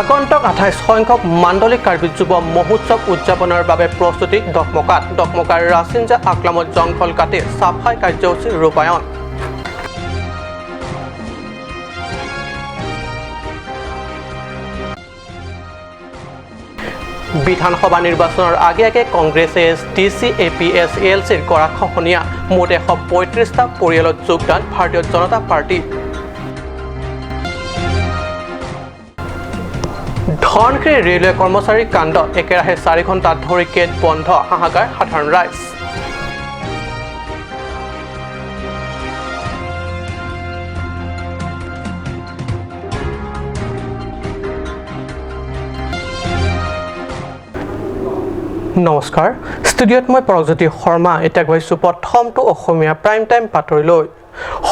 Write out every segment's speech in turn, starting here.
আগন্তুক 28 সংখ্যক মাণ্ডলিক কাৰ্বি যুৱ মহোৎসৱ উদযাপনৰ বাবে প্ৰস্তুতি ডকমকাৰ ৰাছিনজা আকলামত জংঘল কাটি চাফাই কাৰ্যসূচী ৰূপায়ণ। বিধানসভা নিৰ্বাচনৰ আগে কংগ্ৰেছ এছটিচি এপিএছ এলচিৰ গৰাখহনীয়া মুঠ 135টা পৰিয়ালত যোগদান ভাৰতীয় জনতা পাৰ্টি। ধনশিৰি ৰেলৱে কৰ্মচাৰী কাণ্ড একেৰাহে 4 ঘণ্টা ধৰি গেট বন্ধ হাহাকাৰ সাধাৰণ ৰাইজ। নমস্কাৰ, ষ্টুডিঅ'ত মই পৰজ্যোতি শৰ্মা। এতিয়া গৈছোঁ প্ৰথমটো অসমীয়া প্ৰাইম টাইম বাতৰিলৈ।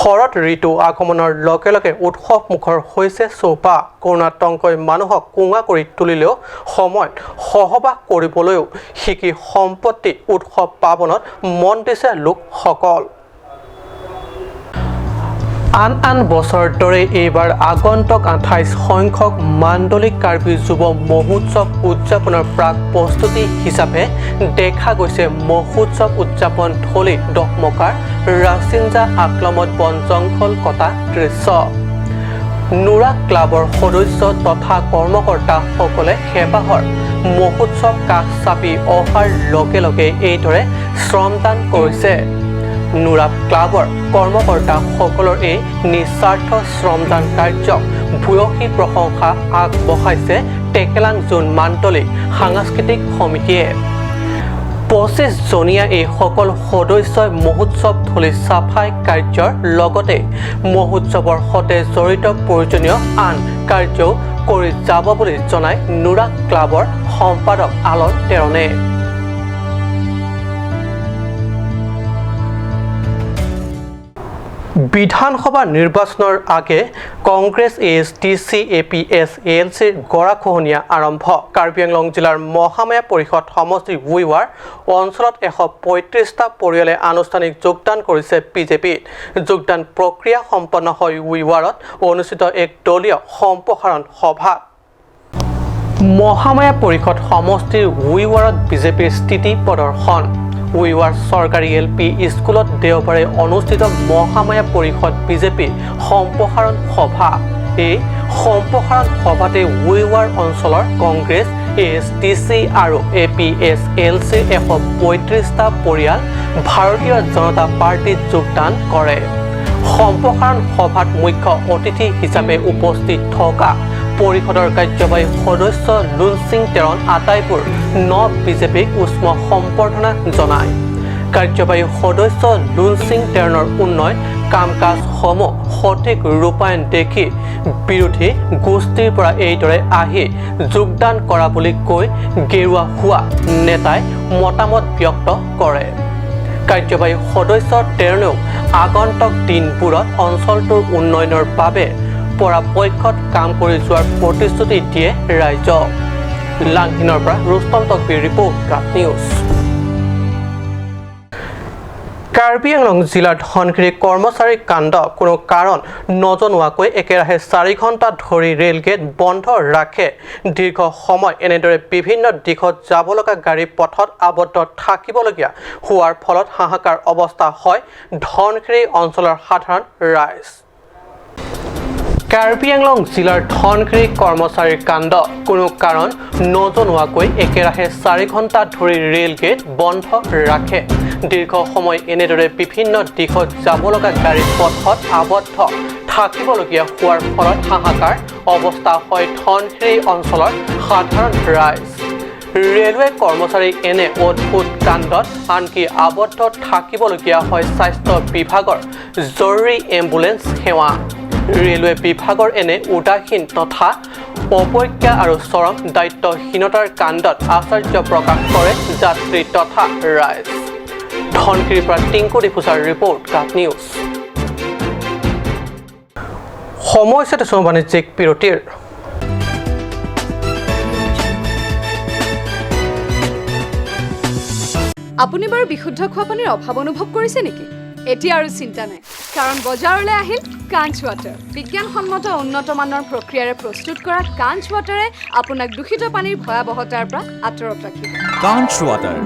শৰৎ ঋতু আগমনৰ লগে লগে উৎসৱ মুখৰ হৈছে চৌপা। কৰোণাতংকই মানুহক কোঙা কৰি তুলিলেও সময়ত সহবাস কৰিবলৈও শিকি সম্পত্তি উৎসৱ পাবনত মন দিছে লোকসকল। আন বছৰ দৰে এইবাৰ আগন্তুক 28 সংখ্যক মাণ্ডলিক কাৰ্বি যুৱ মহোৎসৱ উদযাপনৰ প্ৰাক প্ৰস্তুতি হিচাপে দেখা গৈছে মহোৎসৱ উদযাপন থলী ডকমকাৰ ৰাছিনজা আকলামত বন জংঘল কটা দৃশ্য। নুৰা ক্লাবৰ সদস্য তথা কৰ্মকৰ্তাসকলে হেঁপাহৰ মহোৎসৱ কাষ চাপি অহাৰ লগে লগে এইদৰে শ্ৰমদান কৰিছে। নুৰা ক্লাবৰ কৰ্মকৰ্তাসকলৰ এই নিস্বাৰ্থ শ্ৰমদান কাৰ্যক ভূয়সী প্ৰশংসা আগবঢ়াইছে টেকেলাং জোন মাণ্ডলিক সাংস্কৃতিক সমিতিয়ে। 25 জনীয়া এই সকল সদস্যই মহোৎসৱ থলী চাফাই কাৰ্যৰ লগতে মহোৎসৱৰ সৈতে জড়িত প্ৰয়োজনীয় আন কাৰ্যও কৰি যাব বুলি জনাই নুৰা ক্লাবৰ সম্পাদক আলন তেৰণে। বিধানসভা নিৰ্বাচনৰ আগে কংগ্ৰেছ এছটিচি এপিএছ এলচিৰ গৰাখহনীয়া আৰম্ভ। কাৰ্বি আংলং জিলাৰ মহামায়া পৰিষদ সমষ্টি উইৱাৰ অঞ্চলত 135টা পৰিয়ালে আনুষ্ঠানিক যোগদান কৰিছে বিজেপিত। যোগদান প্ৰক্ৰিয়া সম্পন্ন হয় উইৱাৰত অনুষ্ঠিত এক দলীয় সম্প্ৰসাৰণ সভাত। মহামায়া পৰিষদ সমষ্টিৰ উইৱাৰত বিজেপিৰ স্থিতি প্ৰদৰ্শন। উইৱাৰ চৰকাৰী LP স্কুলত দেওবাৰে অনুষ্ঠিত মহামায়া পৰিষদ বিজেপি সম্প্ৰসাৰণ সভা। এই সম্প্ৰসাৰণ সভাতে উইৱাৰ অঞ্চলৰ কংগ্ৰেছ এছটিচি আৰু এপিএছ এলচিৰ 135টা পৰিয়াল ভাৰতীয় জনতা পাৰ্টীত যোগদান কৰে। সম্প্ৰসাৰণ সভাত মুখ্য অতিথি হিচাপে উপস্থিত থকা পৰিষদৰ কাৰ্যবাহী সদস্য লুনচিং তেৰণ আটাইবোৰ বিজেপিক উষ্ম সম্বৰ্ধনা জনায়। কাৰ্যবাহী সদস্য লুনচিং তেৰণৰ উন্নয়ন কাম কাজসমূহ সঠিক ৰূপায়ণ দেখি বিৰোধী গোষ্ঠীৰ পৰা এইদৰে আহি যোগদান কৰা বুলি কৈ গেৰুৱা হোৱা নেতাই মতামত ব্যক্ত কৰে। কাৰ্যবাহী সদস্য তেৰণেও আগন্তুক দিনবোৰত অঞ্চলটোৰ উন্নয়নৰ বাবে পৰাপক্ষত কাম কৰি যোৱাৰ প্ৰতিশ্ৰুতি দিয়ে ৰাইজক। লাংহিনৰ পৰা ৰুস্তম তকবীৰ ৰিপৰ্ট কাট নিউজ। কাৰ্বি আংলং জিলাৰ ধনশিৰি কৰ্মচাৰী কাণ্ড কোনো কাৰণ নজনোৱাকৈ একেৰাহে 4 ঘণ্টা ধৰি ৰেলগেট বন্ধ ৰাখে। দীৰ্ঘ সময় এনেদৰে বিভিন্ন দিশত যাব লগা গাড়ী পথত আবদ্ধ থাকিবলগীয়া হোৱাৰ ফলত হাহাকাৰ অৱস্থা হয় ধনশিৰি অঞ্চলৰ সাধাৰণ ৰাইজ। কাৰ্বি আংলং জিলাৰ ধনশিৰি কৰ্মচাৰীৰ কাণ্ড কোনো কাৰণ নজনোৱাকৈ একেৰাহে 4 ঘণ্টা ধৰি ৰেলগেট বন্ধ ৰাখে। দীৰ্ঘ সময় এনেদৰে বিভিন্ন দিশত যাব লগা গাড়ী পথত আবদ্ধ থাকিবলগীয়া হোৱাৰ ফলত হাহাকাৰ অৱস্থা হয় ধনশিৰি অঞ্চলৰ সাধাৰণ ৰাইজ। ৰেলৱে কৰ্মচাৰী এনে অদ্ভুত কাণ্ডত আনকি আবদ্ধ থাকিবলগীয়া হয় স্বাস্থ্য বিভাগৰ জৰুৰী এম্বুলেন্স সেৱা। ৰেলৱে বিভাগৰ এনে উদাসীন তথা অৱজ্ঞা আৰু চৰম দায়িত্বহীনতাৰ কাণ্ডত আশ্চৰ্য প্ৰকাশ কৰে যাত্ৰী তথা ৰাইজ। ধনশিৰিৰ পৰা টিংকু ডিফুজাৰ ৰিপৰ্ট কাট নিউজ। সময় হৈছে বাণিজ্যিক বিৰতিৰ। আপুনি বাৰু বিশুদ্ধ খোৱা পানীৰ অভাৱ অনুভৱ কৰিছে নেকি? এতিয়া আৰু চিন্তা নাই, কাৰণ বজাৰলৈ আহিল কাঞ্চ ৱাটাৰ বিজ্ঞানসন্মত উন্নত মানৰ প্ৰক্ৰিয়াৰে প্ৰস্তুত কৰা কাঞ্চ ৱাটাৰে আপোনাক দূষিত পানীৰ ভয়াৱহতাৰ পৰা আঁতৰত ৰাখিব কাঞ্চ water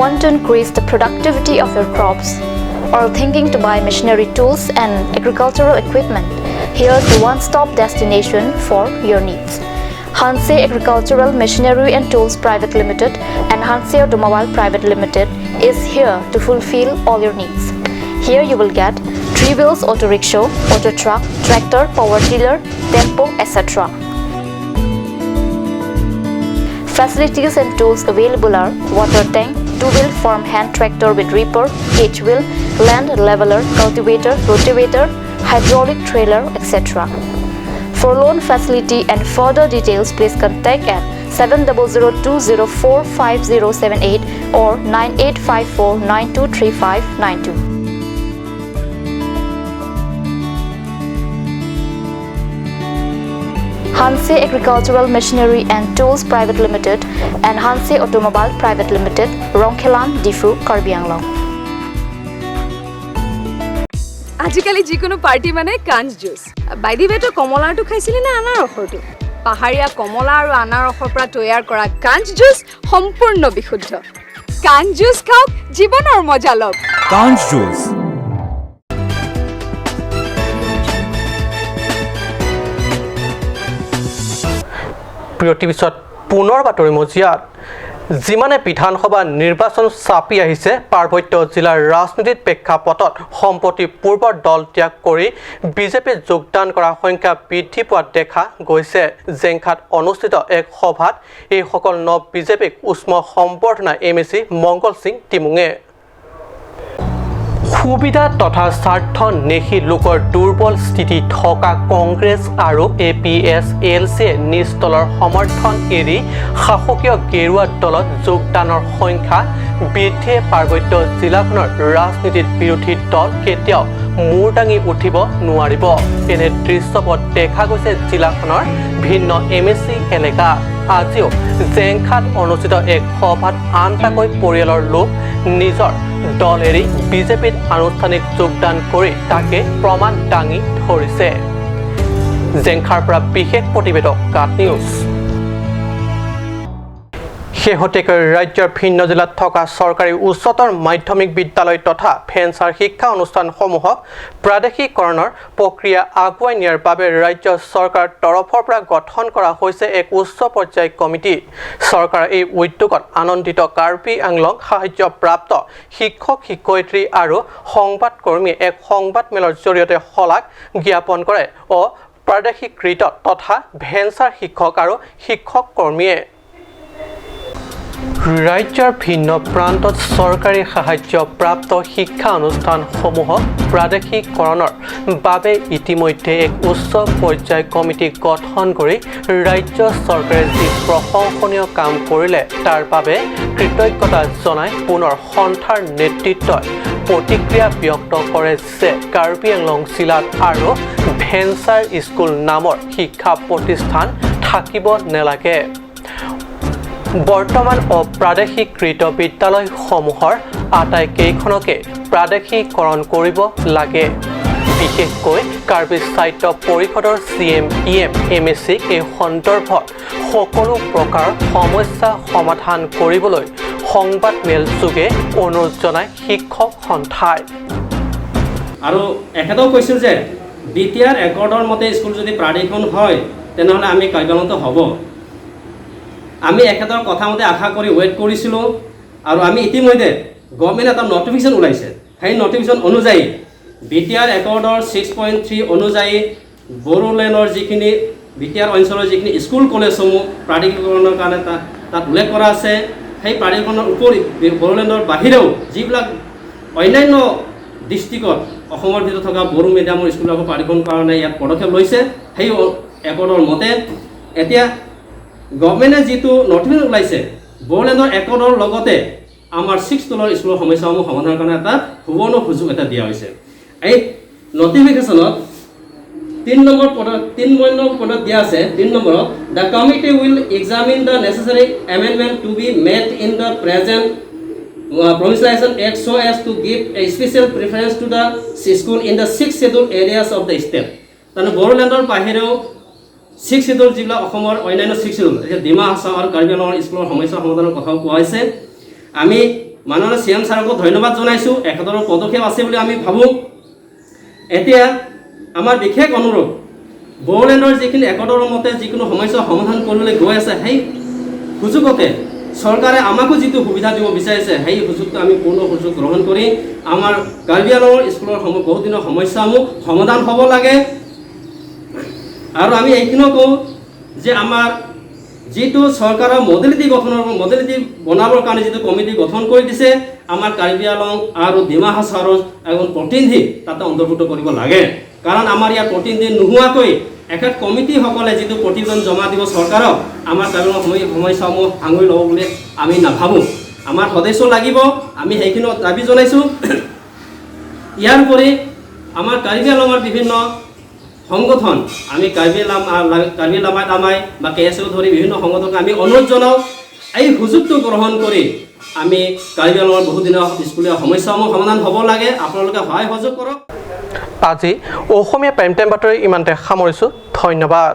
Want to increase the productivity of your crops or thinking to buy machinery tools and agricultural equipment? Here's the one-stop destination for your needs. Hanse Agricultural Machinery and Tools Private Limited and Hanse Automobile Private Limited is here to fulfill all your needs. Here you will get 3 wheels auto rickshaw, auto truck, tractor, power tiller, tempo, etc. Facilities and tools available are water tank, 2-wheel farm hand tractor with reaper, H-wheel, land leveler, cultivator, rotavator, hydraulic trailer, etc. For loan facility and further details, please contact at 7002045078 or 9854923592. Hanse Agricultural Machinery and Tools Private Limited and Hanse Automobile Private Limited, Rongkhelan, Difu, Karbi Anglong. আজিকালি যিকোনো party মানে কাঞ্চ juice by the ৱেটো কমলাটো খাইছিলি না আনাৰসৰটো পাহাৰীয়া কমলা আৰু আনাৰসৰ পৰা তৈয়াৰ কৰা কাঞ্চ জুচ সম্পূৰ্ণ বিশুদ্ধ কাঞ্চ জুচ খাওক জীৱনৰ মজা লওক কাঞ্চ জুচ প্ৰিয় টিভিছত পুনৰ বাতৰি মজিয়াত যিমানে বিধানসভা নিৰ্বাচন চাপি আহিছে পাৰ্বত্য জিলাৰ ৰাজনীতিত প্ৰেক্ষাপটত সম্প্ৰতি পূৰ্বৰ দল ত্যাগ কৰি বিজেপিত যোগদান কৰা সংখ্যা বৃদ্ধি পোৱা দেখা গৈছে জেংখাত অনুষ্ঠিত এক সভাত এইসকল নৱ বিজেপিক উষ্ম সম্বৰ্ধনা এমএচি মংগল সিং টিমুঙে সুবিধা তথা স্বাৰ্থ নেখি লোকৰ দুৰ্বল স্থিতি থকা কংগ্ৰেছ আৰু APSLCয়ে নিজ দলৰ সমৰ্থন এৰি শাসকীয় গেৰুৱা দলত যোগদানৰ সংখ্যা বৃদ্ধিয়ে পাৰ্বত্য জিলাখনৰ ৰাজনীতিত বিৰোধী দল কেতিয়াও মূৰ দাঙি উঠিব নোৱাৰিব এনে দৃশ্যপট দেখা গৈছে জিলাখনৰ ভিন্ন MSC এলেকা আজিও জেংখাত অনুষ্ঠিত এক সভাত আনটাকৈ পৰিয়ালৰ লোক নিজৰ দল এৰি বিজেপিত আনুষ্ঠানিক যোগদান কৰি তাকে প্ৰমাণ দাঙি ধৰিছে জেংখাৰ পৰা বিশেষ প্ৰতিবেদক কাট নিউজ শেহতীয়াকৈ ৰাজ্যৰ ভিন্ন জিলাত থকা চৰকাৰী উচ্চতৰ মাধ্যমিক বিদ্যালয় তথা ভেঞ্চাৰ শিক্ষা অনুষ্ঠানসমূহক প্ৰাদেশিকৰণৰ প্ৰক্ৰিয়া আগুৱাই নিয়াৰ বাবে ৰাজ্য চৰকাৰৰ তৰফৰ পৰা গঠন কৰা হৈছে এক উচ্চ পৰ্যায়ৰ কমিটি চৰকাৰৰ এই উদ্যোগত আনন্দিত কাৰ্বি আংলং সাহায্যপ্ৰাপ্ত শিক্ষক শিক্ষয়িত্ৰী আৰু সংবাদকৰ্মীয়ে এক সংবাদমেলৰ জৰিয়তে শলাগ জ্ঞাপন কৰে ও প্ৰাদেশিকৃত তথা ভেঞ্চাৰ শিক্ষক আৰু শিক্ষক কৰ্মীয়ে ৰাজ্যৰ ভিন্ন প্ৰান্তত চৰকাৰী সাহায্যপ্ৰাপ্ত শিক্ষা অনুষ্ঠানসমূহক প্ৰাদেশিকৰণৰ বাবে ইতিমধ্যে এক উচ্চ পৰ্যায়ৰ কমিটি গঠন কৰি ৰাজ্য চৰকাৰে যি প্ৰশংসনীয় কাম কৰিলে তাৰ বাবে কৃতজ্ঞতা জনাই পুনৰ সন্থাৰ নেতৃত্বই প্ৰতিক্ৰিয়া ব্যক্ত কৰে যে কাৰ্বি আংলং জিলাত আৰু ভেঞ্চাৰ স্কুল নামৰ শিক্ষা প্ৰতিষ্ঠান থাকিব নালাগে বৰ্তমান অপ্ৰাদেশিকৃত বিদ্যালয়সমূহৰ আটাইকেইখনকে প্ৰাদেশিকৰণ কৰিব লাগে বিশেষকৈ কাৰ্বি সাহিত্য পৰিষদৰ CMEM MSC এই সন্দৰ্ভত সকলো প্ৰকাৰ সমস্যা সমাধান কৰিবলৈ সংবাদমেল যোগে অনুৰোধ জনায় শিক্ষক সন্থাই আৰু একেটাও কৈছিল যে বিটিআৰ একৰ্ডৰ মতে স্কুল যদি প্ৰাদেশিকৰণ হয় তেনেহ'লে আমি কাৰ্যালয়ত হ'ব আমি একেটাৰ কথা মতে আশা কৰি ৱেইট কৰিছিলোঁ আৰু আমি ইতিমধ্যে গভৰ্ণমেণ্ট এটা নটিফিকেশ্যন ওলাইছে সেই নটিফিকেশ্যন অনুযায়ী বিটিআৰ একৰ্ডৰ 6.3 অনুযায়ী বড়োলেণ্ডৰ যিখিনি বিটিআৰ অঞ্চলৰ যিখিনি স্কুল কলেজসমূহ প্ৰাদেশিকৰণৰ কাৰণে তাত উল্লেখ কৰা আছে সেই প্ৰাদেশিকৰণৰ উপৰি বড়োলেণ্ডৰ বাহিৰেও যিবিলাক অন্যান্য ডিষ্ট্ৰিক্টত অসমৰ ভিতৰত থকা বড়ো মিডিয়ামৰ স্কুলবিলাকৰ প্ৰাদেশিকৰণৰ কাৰণে ইয়াত পদক্ষেপ লৈছে সেই একৰ্ডৰ মতে এতিয়া গভৰ্ণমেণ্টে যিটো নটিফিকেশ্যন ওলাইছে বড়োলেণ্ডৰ একৰ্ডৰ লগতে আমাৰ 6 তলৰ স্কুলৰ সমস্যাসমূহ সমাধানৰ কাৰণে এটা সুবৰ্ণ সুযোগ এটা দিয়া হৈছে এই নটিফিকেশ্যনত 3 নম্বৰ পদত দিয়া আছে 3 নম্বৰত the committee will examine the necessary amendment to be made in the present provincialization act so as to give a special preference to the school in the 6 scheduled areas of the state. Then Bodolandor বাহিৰেও 6 schedule যিবিলাক অসমৰ অন্যান্য 6 schedule Dima Hasao আৰু কাৰ্বি আংলঙৰ স্কুলৰ সমস্যা সমাধানৰ কথাও কোৱা হৈছে আমি মাননীয় CM ছাৰক ধন্যবাদ জনাইছোঁ একেদৰে পদক্ষেপ আছে বুলি আমি ভাবোঁ এতিয়া আমাৰ বিশেষ অনুৰোধ বড়োলেণ্ডৰ যিখিনি একদৰৰ মতে যিকোনো সমস্যা সমাধান কৰিবলৈ গৈ আছে সেই সুযোগতে চৰকাৰে আমাকো যিটো সুবিধা দিব বিচাৰিছে সেই সুযোগটো আমি পূৰ্ণ সুযোগ গ্ৰহণ কৰি আমাৰ কাৰ্বি আংলঙৰ স্কুলৰ বহুত দিনৰ সমস্যাসমূহ সমাধান হ'ব লাগে আৰু আমি এইখিনিও কওঁ যে আমাৰ যিটো চৰকাৰৰ মডেলিটি বনাবৰ কাৰণে যিটো কমিটি গঠন কৰি দিছে আমাৰ কাৰ্বি আংলং আৰু ডিমা হাছাওৰ এজন প্ৰতিনিধি তাতে অন্তৰ্ভুক্ত কৰিব লাগে কাৰণ আমাৰ ইয়াৰ প্ৰতিনিধি নোহোৱাকৈ একেট কমিটিসকলে যিটো প্ৰতিবেদন জমা দিব চৰকাৰক আমাৰ কাৰ্বি আংলঙৰ সমস্যাসমূহ ভাঙি ল'ব বুলি আমি নাভাবোঁ আমাৰ সদস্য লাগিব আমি সেইখিনি দাবী জনাইছোঁ ইয়াৰ উপৰি আমাৰ কাৰ্বি আংলঙৰ বিভিন্ন সংগঠন আমি কাৰ্বি লামাই দামাই বা KSও ধৰি বিভিন্ন সংগঠনক আমি অনুৰোধ জনাওঁ এই সুযোগটো গ্ৰহণ কৰি আমি কাৰ্বি আংলঙৰ বহুদিনৰ স্কুলীয়া সমস্যাসমূহ সমাধান হ'ব লাগে আপোনালোকে সহায় সহযোগ কৰক আজি অসমীয়া প্ৰাইম টাইম বাতৰি ইমানতে সামৰিছোঁ ধন্যবাদ